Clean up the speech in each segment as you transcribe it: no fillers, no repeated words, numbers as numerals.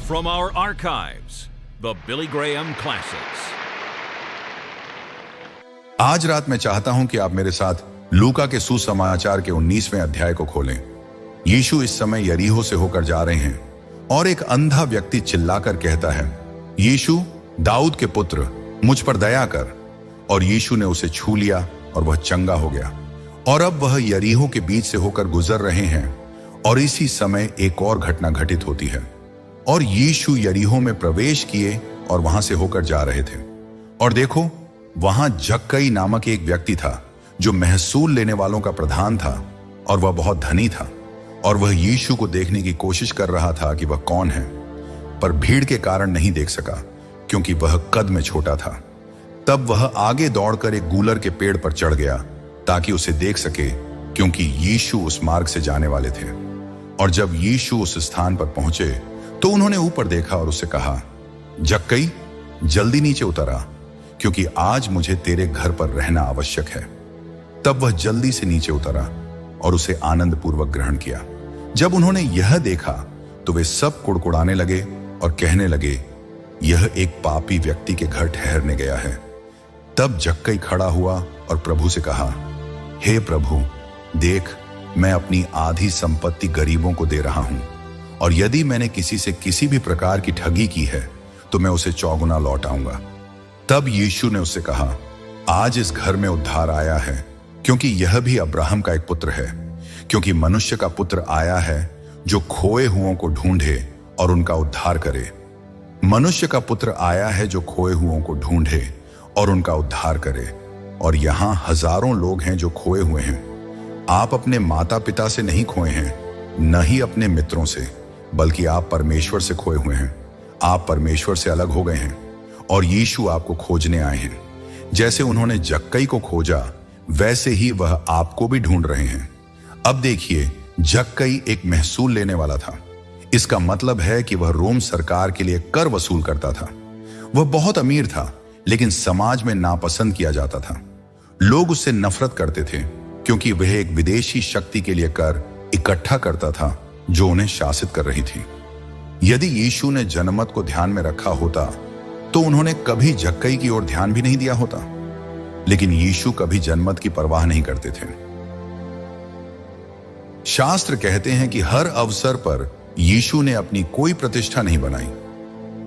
From our archives, the Billy Graham Classics. आज रात मैं चाहता हूं कि आप मेरे साथ लूका के सुसमाचार के 19वें अध्याय को खोलें। यीशु इस समय यरीहो से होकर जा रहे हैं और एक अंधा व्यक्ति चिल्लाकर कहता है, यीशु दाऊद के पुत्र, मुझ पर दया कर। और यीशु ने उसे छू लिया और वह चंगा हो गया। और अब वह यरीहो के बीच से होकर गुजर रहे हैं और इसी समय एक और घटना घटित होती है। और यीशु यरीहो में प्रवेश किए और वहां से होकर जा रहे थे। और देखो, वहां जक्कई नामक एक व्यक्ति था जो महसूल लेने वालों का प्रधान था और वह बहुत धनी था। और वह यीशु को देखने की कोशिश कर रहा था कि वह कौन है, पर भीड़ के कारण नहीं देख सका क्योंकि वह कद में छोटा था। तब वह आगे दौड़कर एक गूलर के पेड़ पर चढ़ गया ताकि उसे देख सके, क्योंकि यीशु उस मार्ग से जाने वाले थे। और जब यीशु उस स्थान पर पहुंचे तो उन्होंने ऊपर देखा और उससे कहा, जक्कई, जल्दी नीचे उतर आ, क्योंकि आज मुझे तेरे घर पर रहना आवश्यक है। तब वह जल्दी से नीचे उतरा और उसे आनंद पूर्वक ग्रहण किया। जब उन्होंने यह देखा तो वे सब कुड़कुड़ाने लगे और कहने लगे, यह एक पापी व्यक्ति के घर ठहरने गया है। तब जक्कई खड़ा हुआ और प्रभु से कहा, हे प्रभु, देख, मैं अपनी आधी संपत्ति गरीबों को दे रहा हूं, और यदि मैंने किसी से किसी भी प्रकार की ठगी की है तो मैं उसे चौगुना लौटाऊंगा। तब यीशु ने उससे कहा, आज इस घर में उद्धार आया है, क्योंकि यह भी अब्राहम का एक पुत्र है। क्योंकि मनुष्य का पुत्र आया है जो खोए हुओं को ढूंढे और उनका उद्धार करे। मनुष्य का पुत्र आया है जो खोए हुओं को ढूंढे और उनका उद्धार करे। और यहां हजारों लोग हैं जो खोए हुए हैं। आप अपने माता पिता से नहीं खोए हैं, न ही अपने मित्रों से, बल्कि आप परमेश्वर से खोए हुए हैं। आप परमेश्वर से अलग हो गए हैं और यीशु आपको खोजने आए हैं। जैसे उन्होंने जक्कई को खोजा, वैसे ही वह आपको भी ढूंढ रहे हैं। अब देखिए, जक्कई एक महसूल लेने वाला था। इसका मतलब है कि वह रोम सरकार के लिए कर वसूल करता था। वह बहुत अमीर था, लेकिन समाज में नापसंद किया जाता था। लोग उससे नफरत करते थे क्योंकि वह एक विदेशी शक्ति के लिए कर इकट्ठा करता था जो उन्हें शासित कर रही थी। यदि यीशु ने जनमत को ध्यान में रखा होता तो उन्होंने कभी जक्कई की ओर ध्यान भी नहीं दिया होता। लेकिन यीशु कभी जनमत की परवाह नहीं करते थे। शास्त्र कहते हैं कि हर अवसर पर यीशु ने अपनी कोई प्रतिष्ठा नहीं बनाई।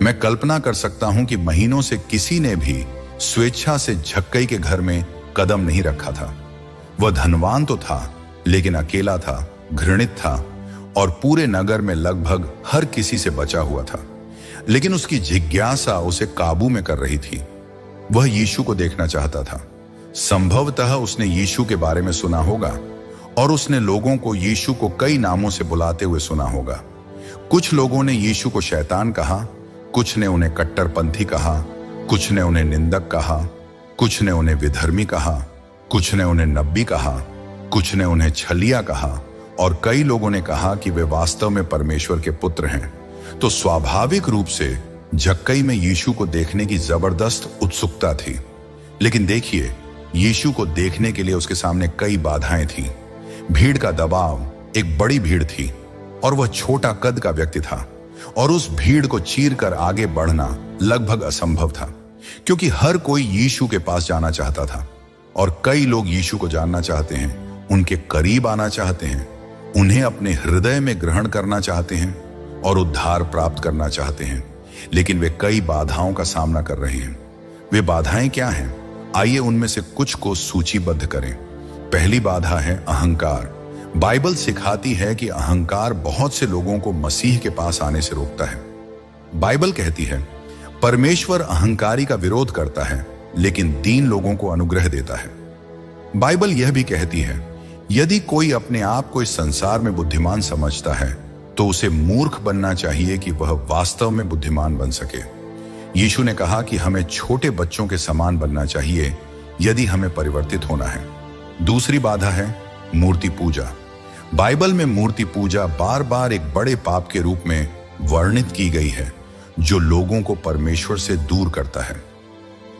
मैं कल्पना कर सकता हूं कि महीनों से किसी ने भी स्वेच्छा से जक्कई के घर में कदम नहीं रखा था। वह धनवान तो था, लेकिन अकेला था, घृणित था और पूरे नगर में लगभग हर किसी से बचा हुआ था। लेकिन उसकी जिज्ञासा उसे काबू में कर रही थी। वह यीशु को देखना चाहता था। संभवतः उसने यीशु के बारे में सुना होगा और उसने लोगों को यीशु को कई नामों से बुलाते हुए सुना होगा। कुछ लोगों ने यीशु को शैतान कहा, कुछ ने उन्हें कट्टरपंथी कहा, कुछ ने उन्हें निंदक कहा, कुछ ने उन्हें विधर्मी कहा, कुछ ने उन्हें नब्बी कहा, कुछ ने उन्हें छलिया कहा, और कई लोगों ने कहा कि वे वास्तव में परमेश्वर के पुत्र हैं। तो स्वाभाविक रूप से जक्कई में यीशु को देखने की जबरदस्त उत्सुकता थी। लेकिन देखिए, यीशु को देखने के लिए उसके सामने कई बाधाएं थीं। भीड़ का दबाव, एक बड़ी भीड़ थी और वह छोटा कद का व्यक्ति था, और उस भीड़ को चीरकर आगे बढ़ना लगभग असंभव था, क्योंकि हर कोई यीशु के पास जाना चाहता था। और कई लोग यीशु को जानना चाहते हैं, उनके करीब आना चाहते हैं, उन्हें अपने हृदय में ग्रहण करना चाहते हैं और उद्धार प्राप्त करना चाहते हैं। लेकिन वे कई बाधाओं का सामना कर रहे हैं। वे बाधाएं क्या हैं? आइए उनमें से कुछ को सूचीबद्ध करें। पहली बाधा है अहंकार। बाइबल सिखाती है कि अहंकार बहुत से लोगों को मसीह के पास आने से रोकता है। बाइबल कहती है, परमेश्वर अहंकारी का विरोध करता है, लेकिन दीन लोगों को अनुग्रह देता है। बाइबल यह भी कहती है, यदि कोई अपने आप को इस संसार में बुद्धिमान समझता है तो उसे मूर्ख बनना चाहिए कि वह वास्तव में बुद्धिमान बन सके। यीशु ने कहा कि हमें छोटे बच्चों के समान बनना चाहिए यदि हमें परिवर्तित होना है। दूसरी बाधा है मूर्ति पूजा। बाइबल में मूर्ति पूजा बार बार एक बड़े पाप के रूप में वर्णित की गई है जो लोगों को परमेश्वर से दूर करता है।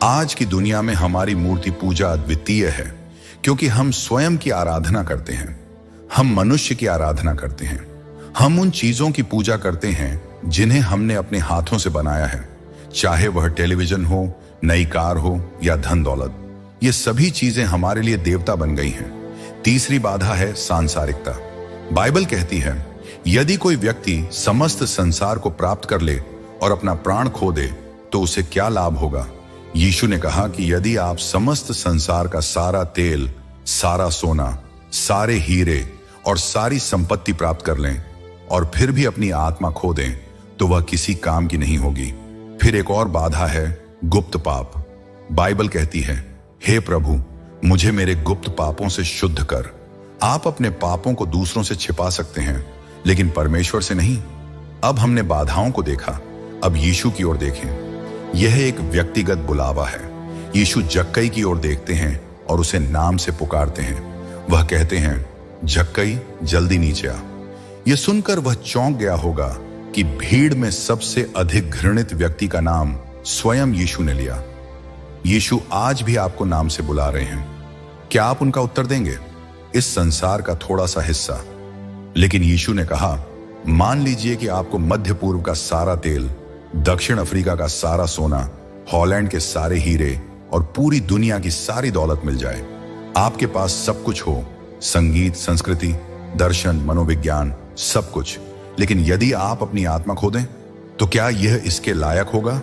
आज की दुनिया में हमारी मूर्ति पूजा अद्वितीय है क्योंकि हम स्वयं की आराधना करते हैं। हम मनुष्य की आराधना करते हैं। हम उन चीजों की पूजा करते हैं जिन्हें हमने अपने हाथों से बनाया है, चाहे वह टेलीविजन हो, नई कार हो या धन दौलत। ये सभी चीजें हमारे लिए देवता बन गई हैं। तीसरी बाधा है सांसारिकता। बाइबल कहती है, यदि कोई व्यक्ति समस्त संसार को प्राप्त कर ले और अपना प्राण खो दे तो उसे क्या लाभ होगा। यीशु ने कहा कि यदि आप समस्त संसार का सारा तेल, सारा सोना, सारे हीरे और सारी संपत्ति प्राप्त कर लें और फिर भी अपनी आत्मा खो दें तो वह किसी काम की नहीं होगी। फिर एक और बाधा है गुप्त पाप। बाइबल कहती है, हे प्रभु, मुझे मेरे गुप्त पापों से शुद्ध कर। आप अपने पापों को दूसरों से छिपा सकते हैं, लेकिन परमेश्वर से नहीं। अब हमने बाधाओं को देखा, अब यीशु की ओर देखें। यह एक व्यक्तिगत बुलावा है। यीशु जक्कई की ओर देखते हैं और उसे नाम से पुकारते हैं। वह कहते हैं, जक्कई, जल्दी नीचे आ। यह सुनकर वह चौंक गया होगा कि भीड़ में सबसे अधिक घृणित व्यक्ति का नाम स्वयं यीशु ने लिया। यीशु आज भी आपको नाम से बुला रहे हैं। क्या आप उनका उत्तर देंगे? इस संसार का थोड़ा सा हिस्सा। लेकिन यीशु ने कहा, मान लीजिए कि आपको मध्य पूर्व का सारा तेल, दक्षिण अफ्रीका का सारा सोना, हॉलैंड के सारे हीरे और पूरी दुनिया की सारी दौलत मिल जाए। आपके पास सब कुछ हो, संगीत, संस्कृति, दर्शन, मनोविज्ञान, सब कुछ। लेकिन यदि आप अपनी आत्मा खो दें तो क्या यह इसके लायक होगा?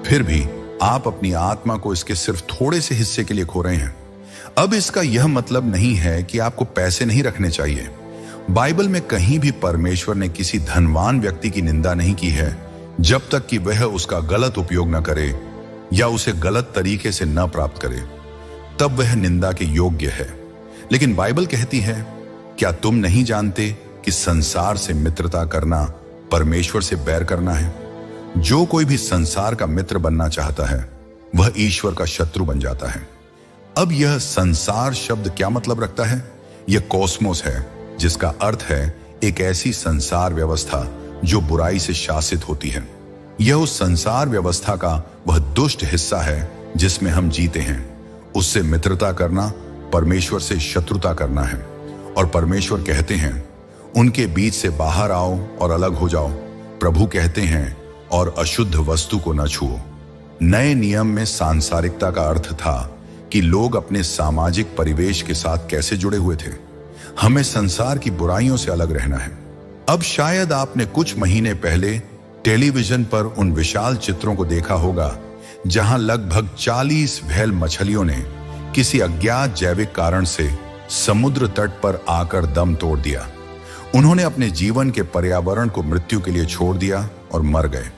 फिर भी आप अपनी आत्मा को इसके सिर्फ थोड़े से हिस्से के लिए खो रहे हैं। अब इसका यह मतलब नहीं है कि आपको पैसे नहीं रखने चाहिए। बाइबल में कहीं भी परमेश्वर ने किसी धनवान व्यक्ति की निंदा नहीं की है, जब तक कि वह उसका गलत उपयोग न करे या उसे गलत तरीके से न प्राप्त करे, तब वह निंदा के योग्य है। लेकिन बाइबल कहती है, क्या तुम नहीं जानते कि संसार से मित्रता करना परमेश्वर से बैर करना है? जो कोई भी संसार का मित्र बनना चाहता है वह ईश्वर का शत्रु बन जाता है। अब यह संसार शब्द क्या मतलब रखता है? यह कॉस्मोस है, जिसका अर्थ है एक ऐसी संसार व्यवस्था जो बुराई से शासित होती है। यह उस संसार व्यवस्था का वह दुष्ट हिस्सा है जिसमें हम जीते हैं। उससे मित्रता करना परमेश्वर से शत्रुता करना है। और परमेश्वर कहते हैं, उनके बीच से बाहर आओ और अलग हो जाओ। प्रभु कहते हैं, और अशुद्ध वस्तु को न छुओ। नए नियम में सांसारिकता का अर्थ था कि लोग अपने सामाजिक परिवेश के साथ कैसे जुड़े हुए थे। हमें संसार की बुराइयों से अलग रहना है। अब शायद आपने कुछ महीने पहले टेलीविजन पर उन विशाल चित्रों को देखा होगा जहां लगभग 40 व्हेल मछलियों ने किसी अज्ञात जैविक कारण से समुद्र तट पर आकर दम तोड़ दिया। उन्होंने अपने जीवन के पर्यावरण को मृत्यु के लिए छोड़ दिया और मर गए।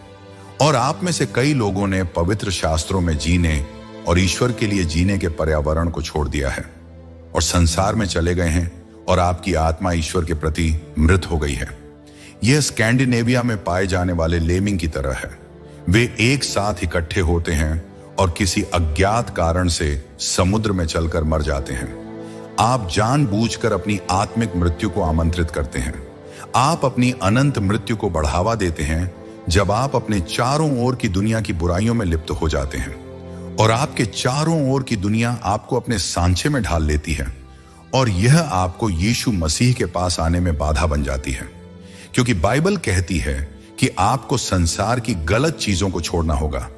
और आप में से कई लोगों ने पवित्र शास्त्रों में जीने और ईश्वर के लिए जीने के पर्यावरण को छोड़ दिया है और संसार में चले गए हैं, और आपकी आत्मा ईश्वर के प्रति मृत हो गई है। यह स्कैंडिनेविया में पाए जाने वाले लेमिंग की तरह है। वे एक साथ इकट्ठे होते हैं और किसी अज्ञात कारण से समुद्र में चलकर मर जाते हैं। आप जानबूझकर अपनी आत्मिक मृत्यु को आमंत्रित करते हैं। आप अपनी अनंत मृत्यु को बढ़ावा देते हैं जब आप अपने चारों ओर की दुनिया की बुराइयों में लिप्त हो जाते हैं और आपके चारों ओर की दुनिया आपको अपने सांचे में ढाल लेती है, और यह आपको यीशु मसीह के पास आने में बाधा बन जाती है। क्योंकि बाइबल कहती है कि आपको संसार की गलत चीजों को छोड़ना होगा।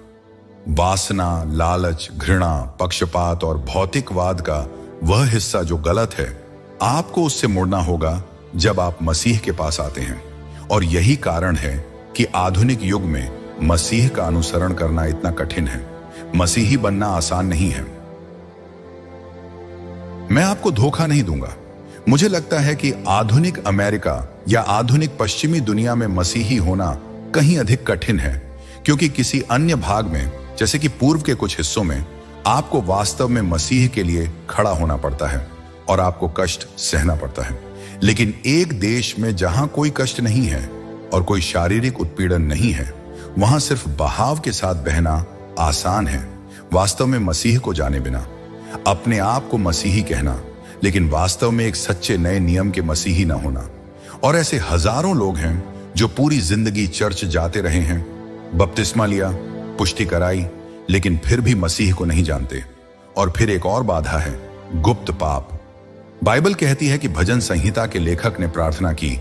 वासना, लालच, घृणा, पक्षपात और भौतिकवाद का वह हिस्सा जो गलत है, आपको उससे मुड़ना होगा जब आप मसीह के पास आते हैं। और यही कारण है कि आधुनिक युग में मसीह का अनुसरण करना इतना कठिन है। मसीही बनना आसान नहीं है। मैं आपको धोखा नहीं दूंगा। मुझे लगता है कि आधुनिक अमेरिका या आधुनिक पश्चिमी दुनिया में मसीही होना कहीं अधिक कठिन है, क्योंकि किसी अन्य भाग में, जैसे कि पूर्व के कुछ हिस्सों में, आपको वास्तव में मसीह के लिए खड़ा होना पड़ता है और आपको कष्ट सहना पड़ता है। लेकिन एक देश में जहां कोई कष्ट नहीं है और कोई शारीरिक उत्पीड़न नहीं है, वहां सिर्फ बहाव के साथ बहना आसान है, वास्तव में मसीह को जाने बिना। अपने आप को मसीही कहना, लेकिन वास्तव में एक सच्चे नए नियम के मसीही ना होना। और ऐसे हजारों लोग हैं जो पूरी जिंदगी चर्च जाते रहे हैं, बपतिस्मा लिया, पुष्टि कराई, लेकिन फिर भी मसीह को नहीं जानते। और फिर एक और बाधा है गुप्त पाप। बाइबल कहती है कि भजन संहिता के लेखक ने प्रार्थना की,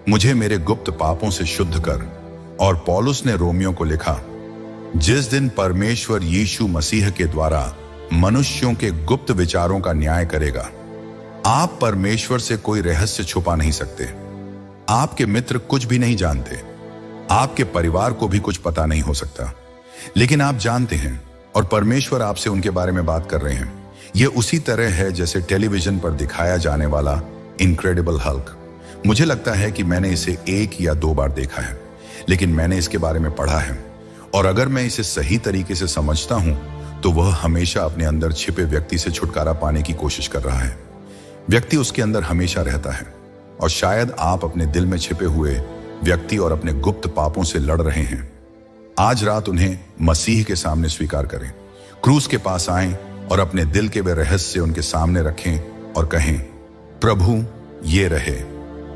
मुझे मेरे गुप्त पापों से शुद्ध कर और पौलुस ने रोमियो को लिखा, जिस दिन परमेश्वर यीशु मसीह के द्वारा मनुष्यों के गुप्त विचारों का न्याय करेगा, आप परमेश्वर से कोई रहस्य छुपा नहीं सकते। आपके मित्र कुछ भी नहीं जानते, आपके परिवार को भी कुछ पता नहीं हो सकता, लेकिन आप जानते हैं और परमेश्वर आपसे उनके बारे में बात कर रहे हैं। यह उसी तरह है जैसे टेलीविजन पर दिखाया जाने वाला इनक्रेडिबल हल्क। मुझे लगता है कि मैंने इसे 1 या 2 बार देखा है, लेकिन मैंने इसके बारे में पढ़ा है, और अगर मैं इसे सही तरीके से समझता हूं तो वह हमेशा अपने अंदर छिपे व्यक्ति से छुटकारा पाने की कोशिश कर रहा है। व्यक्ति उसके अंदर हमेशा रहता है, और शायद आप अपने दिल में छिपे हुए व्यक्ति और अपने गुप्त पापों से लड़ रहे हैं। आज रात उन्हें मसीह के सामने स्वीकार करें, क्रूस के पास आएं और अपने दिल के वे रहस्य उनके सामने रखें और कहें, प्रभु ये रहे,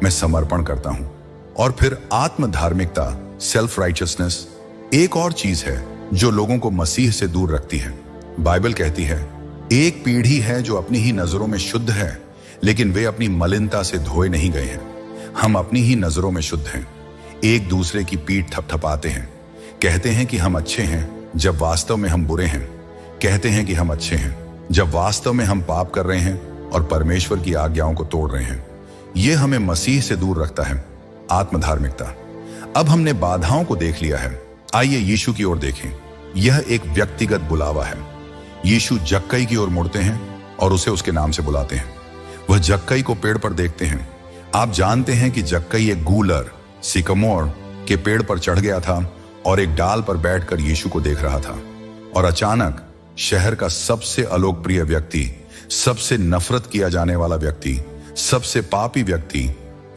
मैं समर्पण करता हूं। और फिर आत्म धार्मिकता, सेल्फ राइचियसनेस, एक और चीज है जो लोगों को मसीह से दूर रखती है। बाइबल कहती है, एक पीढ़ी है जो अपनी ही नजरों में शुद्ध है, लेकिन वे अपनी मलिनता से धोए नहीं गए हैं। हम अपनी ही नजरों में शुद्ध हैं, एक दूसरे की पीठ थपथपाते हैं, कहते हैं कि हम अच्छे हैं जब वास्तव में हम बुरे हैं, कहते हैं कि हम अच्छे हैं जब वास्तव में हम पाप कर रहे हैं और परमेश्वर की आज्ञाओं को तोड़ रहे हैं। यह हमें मसीह से दूर रखता है, आत्मधार्मिकता। अब हमने बाधाओं को देख लिया है, आइए यीशु की ओर देखें। यह एक व्यक्तिगत बुलावा है। यीशु जक्कई की ओर मुड़ते हैं और उसे उसके नाम से बुलाते हैं। वह जक्कई को पेड़ पर देखते हैं। आप जानते हैं कि जक्कई एक गूलर, सिकमोर के पेड़ पर चढ़ गया था और एक डाल पर बैठकर यीशु को देख रहा था। और अचानक शहर का सबसे अलोकप्रिय व्यक्ति, सबसे नफरत किया जाने वाला व्यक्ति, सबसे पापी व्यक्ति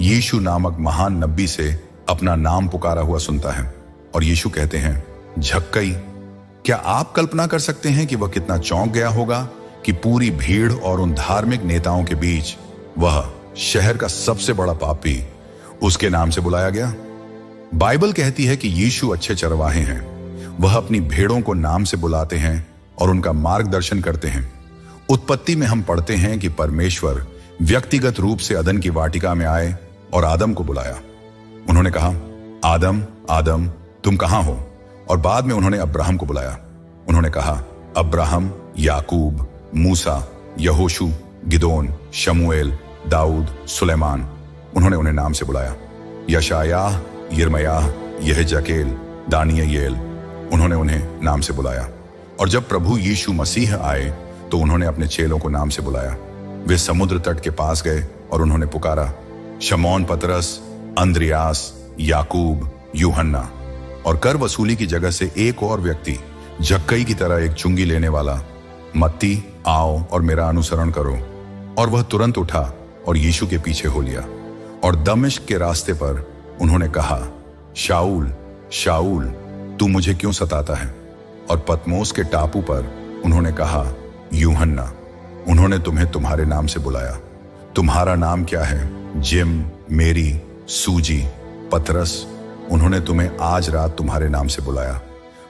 यीशु नामक महान नबी से अपना नाम पुकारा हुआ सुनता है। और यीशु कहते हैं, जक्कई। क्या आप कल्पना कर सकते हैं कि वह कितना चौंक गया होगा कि पूरी भीड़ और उन धार्मिक नेताओं के बीच वह शहर का सबसे बड़ा पापी उसके नाम से बुलाया गया। बाइबल कहती है कि यीशु अच्छे चरवाहे हैं। वह अपनी भेड़ों को नाम से बुलाते हैं और उनका मार्गदर्शन करते हैं। उत्पत्ति में हम पढ़ते हैं कि परमेश्वर व्यक्तिगत रूप से अदन की वाटिका में आए और आदम को बुलाया। उन्होंने कहा, आदम, आदम, तुम कहां हो? और बाद में उन्होंने अब्राहम को बुलाया। उन्होंने कहा, अब्राहम, याकूब, मूसा, यहोशू, गिदोन, शमूएल, दाऊद, सुलेमान। उन्होंने उन्हें नाम से बुलाया। यशायाह, यिर्मयाह, यहेजकेल, दानियेल। उन्होंने उन्हें नाम से बुलाया। और जब प्रभु यीशु मसीह आए तो उन्होंने अपने चेलों को नाम से बुलाया। वे समुद्र तट के पास गए और उन्होंने पुकारा, शमौन पतरस, अंद्रियास, याकूब, यूहन्ना। और कर वसूली की जगह से एक और व्यक्ति, जक्कई की तरह एक चुंगी लेने वाला, मत्ती, आओ और मेरा अनुसरण करो। और वह तुरंत उठा और यीशु के पीछे हो लिया। और दमिश्क के रास्ते पर उन्होंने कहा, शाऊल, शाऊल, तू मुझे क्यों सताता है? और पतमोस के टापू पर उन्होंने कहा, यूहन्ना, उन्होंने तुम्हें तुम्हारे नाम से बुलाया। तुम्हारा नाम क्या है? जिम, मेरी, सूजी, पतरस। उन्होंने तुम्हें आज रात तुम्हारे नाम से बुलाया।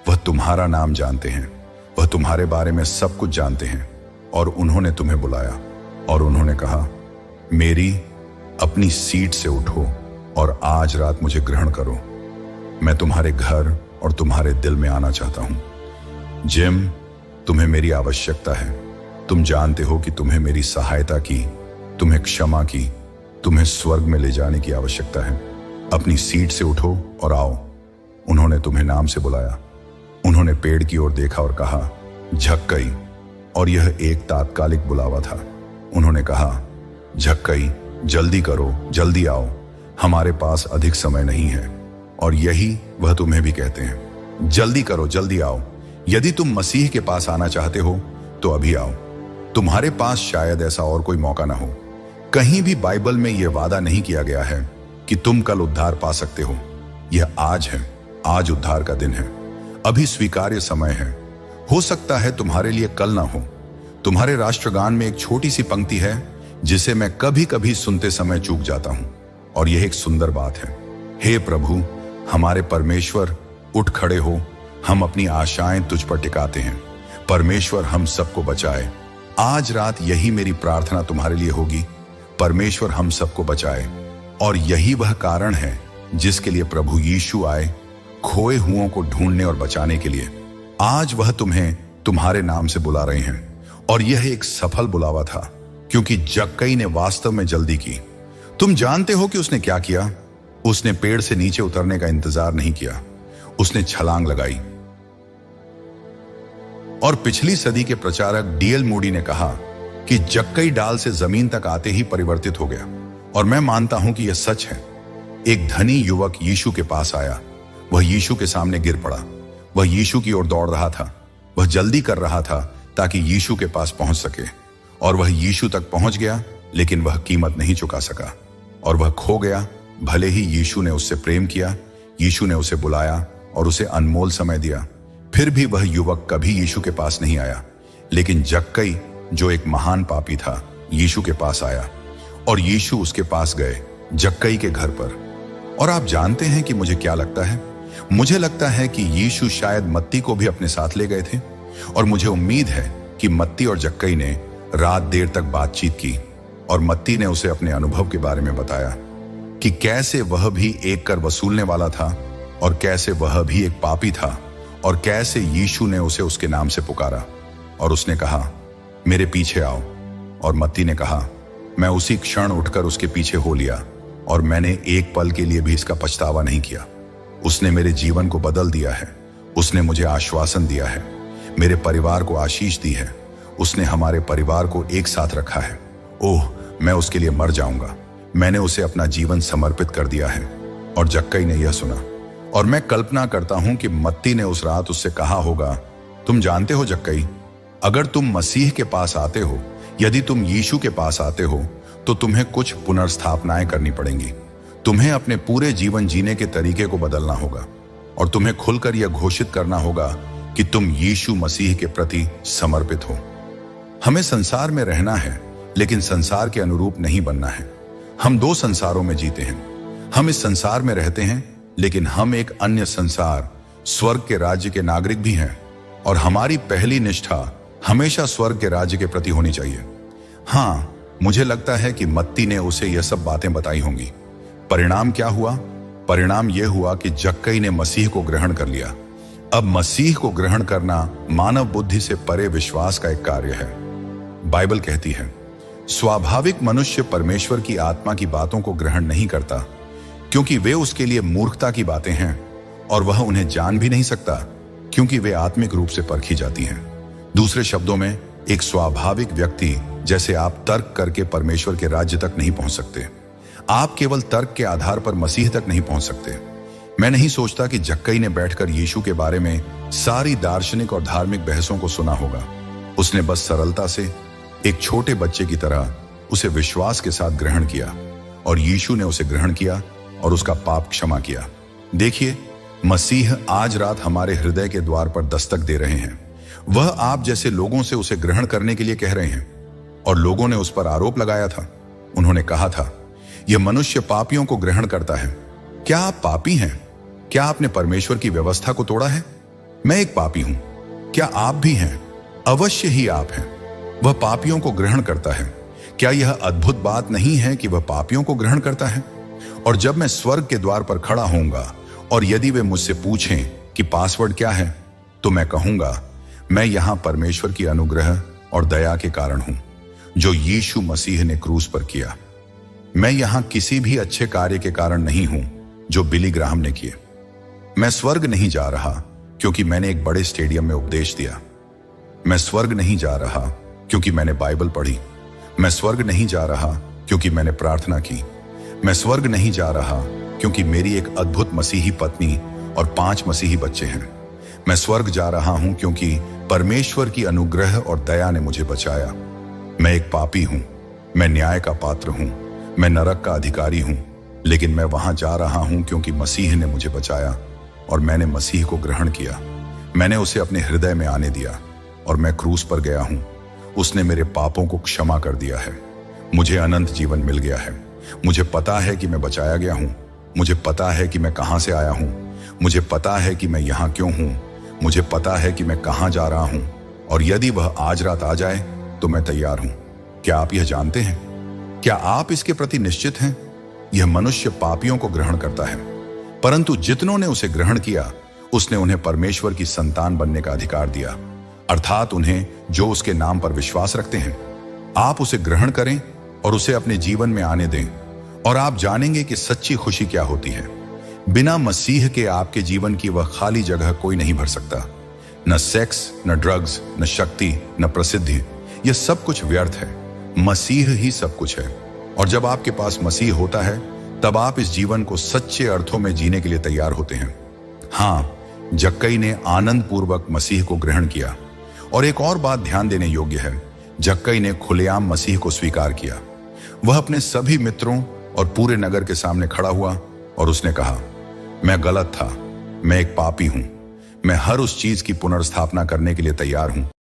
वह तुम्हारा नाम जानते हैं, वह तुम्हारे बारे में सब कुछ जानते हैं, और उन्होंने तुम्हें बुलाया। और उन्होंने कहा, मेरी, अपनी सीट से उठो और आज रात मुझे ग्रहण करो। मैं तुम्हारे घर और तुम्हारे दिल में आना चाहता हूं। जिम, तुम्हें मेरी आवश्यकता है। तुम जानते हो कि तुम्हें मेरी सहायता की, तुम्हें क्षमा की, तुम्हें स्वर्ग में ले जाने की आवश्यकता है। अपनी सीट से उठो और आओ। उन्होंने तुम्हें नाम से बुलाया। उन्होंने पेड़ की ओर देखा और कहा, जक्कई। और यह एक तात्कालिक बुलावा था। उन्होंने कहा, जक्कई, जल्दी करो, जल्दी आओ, हमारे पास अधिक समय नहीं है। और यही वह तुम्हें भी कहते हैं, जल्दी करो, जल्दी आओ। यदि तुम मसीह के पास आना चाहते हो तो अभी आओ। तुम्हारे पास शायद ऐसा और कोई मौका ना हो। कहीं भी बाइबल में यह वादा नहीं किया गया है कि तुम कल उद्धार पा सकते हो। यह आज है, आज उद्धार का दिन है। अभी स्वीकार्य समय है। हो सकता है तुम्हारे लिए कल ना हो। तुम्हारे राष्ट्रगान में एक छोटी सी पंक्ति है जिसे मैं कभी कभी सुनते समय चूक जाता हूं, और यह एक सुंदर बात है। हे प्रभु, हमारे परमेश्वर, उठ खड़े हो, हम अपनी आशाएं तुझ पर टिकाते हैं। परमेश्वर हम सबको बचाए। आज रात यही मेरी प्रार्थना तुम्हारे लिए होगी, परमेश्वर हम सबको बचाए। और यही वह कारण है जिसके लिए प्रभु यीशु आए खोए हुओं को ढूंढने और बचाने के लिए। आज वह तुम्हें तुम्हारे नाम से बुला रहे हैं और यह एक सफल बुलावा था, क्योंकि जक्कई ने वास्तव में जल्दी की। तुम जानते हो कि उसने क्या किया? उसने पेड़ से नीचे उतरने का इंतजार नहीं किया, उसने छलांग लगाई। और पिछली सदी के प्रचारक डीएल मूडी ने कहा कि जक्कई डाल से जमीन तक आते ही परिवर्तित हो गया, और मैं मानता हूं कि यह सच है। एक धनी युवक यीशु के पास आया। वह यीशु के सामने गिर पड़ा। वह यीशु की ओर दौड़ रहा था। वह जल्दी कर रहा था ताकि यीशु के पास पहुंच सके, और वह यीशु तक पहुंच गया, लेकिन वह कीमत नहीं चुका सका और वह खो गया। भले ही यीशु ने उससे प्रेम किया, यीशु ने उसे बुलाया और उसे अनमोल समय दिया, फिर भी वह युवक कभी यीशु के पास नहीं आया। लेकिन जक्कई, जो एक महान पापी था, यीशु के पास आया, और यीशु उसके पास गए, जक्कई के घर पर। और आप जानते हैं कि मुझे क्या लगता है? मुझे लगता है कि यीशु शायद मत्ती को भी अपने साथ ले गए थे, और मुझे उम्मीद है कि मत्ती और जक्कई ने रात देर तक बातचीत की, और मत्ती ने उसे अपने अनुभव के बारे में बताया कि कैसे वह भी एक कर वसूलने वाला था, और कैसे वह भी एक पापी था, और कैसे यीशु ने उसे उसके नाम से पुकारा और उसने कहा, मेरे पीछे आओ। और मत्ती ने कहा, मैं उसी क्षण उठकर उसके पीछे हो लिया, और मैंने एक पल के लिए भी इसका पछतावा नहीं किया। उसने मेरे जीवन को बदल दिया है। उसने मुझे आश्वासन दिया है, मेरे परिवार को आशीष दी है। उसने हमारे परिवार को एक साथ रखा है। ओह, मैं उसके लिए मर जाऊंगा। मैंने उसे अपना जीवन समर्पित कर दिया है। और जक्कई ने यह सुना, और मैं कल्पना करता हूं कि मत्ती ने उस रात उससे कहा होगा, तुम जानते हो जक्कई, अगर तुम मसीह के पास आते हो, यदि तुम यीशु के पास आते हो, तो तुम्हें कुछ पुनर्स्थापनाएं करनी पड़ेंगी। तुम्हें अपने पूरे जीवन जीने के तरीके को बदलना होगा, और तुम्हें खुलकर यह घोषित करना होगा कि तुम यीशु मसीह के प्रति समर्पित हो। हमें संसार में रहना है, लेकिन संसार के अनुरूप नहीं बनना है। हम दो संसारों में जीते हैं। हम इस संसार में रहते हैं, लेकिन हम एक अन्य संसार, स्वर्ग के राज्य के नागरिक भी हैं, और हमारी पहली निष्ठा हमेशा स्वर्ग के राज्य के प्रति होनी चाहिए। हाँ, मुझे लगता है कि मत्ती ने उसे यह सब बातें बताई होंगी। परिणाम क्या हुआ? परिणाम यह हुआ कि जक्कई ने मसीह को ग्रहण कर लिया। अब मसीह को ग्रहण करना मानव बुद्धि से परे विश्वास का एक कार्य है। बाइबल कहती है, स्वाभाविक मनुष्य परमेश्वर की आत्मा की बातों को ग्रहण नहीं करता, क्योंकि वे उसके लिए मूर्खता की बातें हैं, और वह उन्हें जान भी नहीं सकता, क्योंकि वे आत्मिक रूप से परखी जाती हैं। दूसरे शब्दों में, एक स्वाभाविक व्यक्ति जैसे आप तर्क करके परमेश्वर के राज्य तक नहीं पहुंच सकते। आप केवल तर्क के आधार पर मसीह तक नहीं पहुंच सकते। मैं नहीं सोचता कि जक्कई ने बैठकर यीशु के बारे में सारी दार्शनिक और धार्मिक बहसों को सुना होगा। उसने बस सरलता से एक छोटे बच्चे की तरह उसे विश्वास के साथ ग्रहण किया, और यीशु ने उसे ग्रहण किया और उसका पाप क्षमा किया। देखिए, मसीह आज रात हमारे हृदय के द्वार पर दस्तक दे रहे हैं। वह आप जैसे लोगों से उसे ग्रहण करने के लिए कह रहे हैं। और लोगों ने उस पर आरोप लगाया था। उन्होंने कहा था, यह मनुष्य पापियों को ग्रहण करता है। क्या आप पापी हैं? क्या आपने परमेश्वर की व्यवस्था को तोड़ा है? मैं एक पापी हूं। क्या आप भी हैं? अवश्य ही आप हैं। वह पापियों को ग्रहण करता है। क्या यह अद्भुत बात नहीं है कि वह पापियों को ग्रहण करता है? और जब मैं स्वर्ग के द्वार पर खड़ा होऊंगा, और यदि वे मुझसे पूछें कि पासवर्ड क्या है, तो मैं कहूंगा, मैं यहां परमेश्वर की अनुग्रह और दया के कारण हूं, जो यीशु मसीह ने क्रूस पर किया। मैं यहां किसी भी अच्छे कार्य के कारण नहीं हूं जो बिली ग्राहम ने किए। मैं स्वर्ग नहीं जा रहा क्योंकि मैंने एक बड़े स्टेडियम में उपदेश दिया। मैं स्वर्ग नहीं जा रहा क्योंकि मैंने बाइबल पढ़ी। मैं स्वर्ग नहीं जा रहा क्योंकि मैंने प्रार्थना की। मैं स्वर्ग नहीं जा रहा क्योंकि मेरी एक अद्भुत मसीही पत्नी और 5 मसीही बच्चे हैं। मैं स्वर्ग जा रहा हूं क्योंकि परमेश्वर की अनुग्रह और दया ने मुझे बचाया। मैं एक पापी हूं, मैं न्याय का पात्र हूं, मैं नरक का अधिकारी हूं, लेकिन मैं वहां जा रहा हूं क्योंकि मसीह ने मुझे बचाया और मैंने मसीह को ग्रहण किया। मैंने उसे अपने हृदय में आने दिया और मैं क्रूस पर गया हूं। उसने मेरे पापों को क्षमा कर दिया है। मुझे अनंत जीवन मिल गया है। मुझे पता है कि मैं बचाया गया हूं। मुझे पता है कि मैं कहां से आया हूं। मुझे पता है कि मैं यहां क्यों हूं। मुझे पता है कि मैं कहां जा रहा हूं, और यदि वह आज रात आ जाए तो मैं तैयार हूं। क्या आप यह जानते हैं? क्या आप इसके प्रति निश्चित हैं? यह मनुष्य पापियों को ग्रहण करता है। परंतु जितनों ने उसे ग्रहण किया उसने उन्हें परमेश्वर की संतान बनने का अधिकार दिया, अर्थात उन्हें जो उसके नाम पर विश्वास रखते हैं। आप उसे ग्रहण करें और उसे अपने जीवन में आने दें और आप जानेंगे कि सच्ची खुशी क्या होती है। बिना मसीह के आपके जीवन की वह खाली जगह कोई नहीं भर सकता। न सेक्स, न ड्रग्स, न शक्ति, न प्रसिद्धि, यह सब कुछ व्यर्थ है। मसीह ही सब कुछ है। और जब आपके पास मसीह होता है तब आप इस जीवन को सच्चे अर्थों में जीने के लिए तैयार होते हैं। हाँ, जक्कई ने आनंद पूर्वक मसीह को ग्रहण किया। और एक और बात ध्यान देने योग्य है, जक्कई ने खुलेआम मसीह को स्वीकार किया। वह अपने सभी मित्रों और पूरे नगर के सामने खड़ा हुआ और उसने कहा, मैं गलत था, मैं एक पापी हूं, मैं हर उस चीज की पुनर्स्थापना करने के लिए तैयार हूं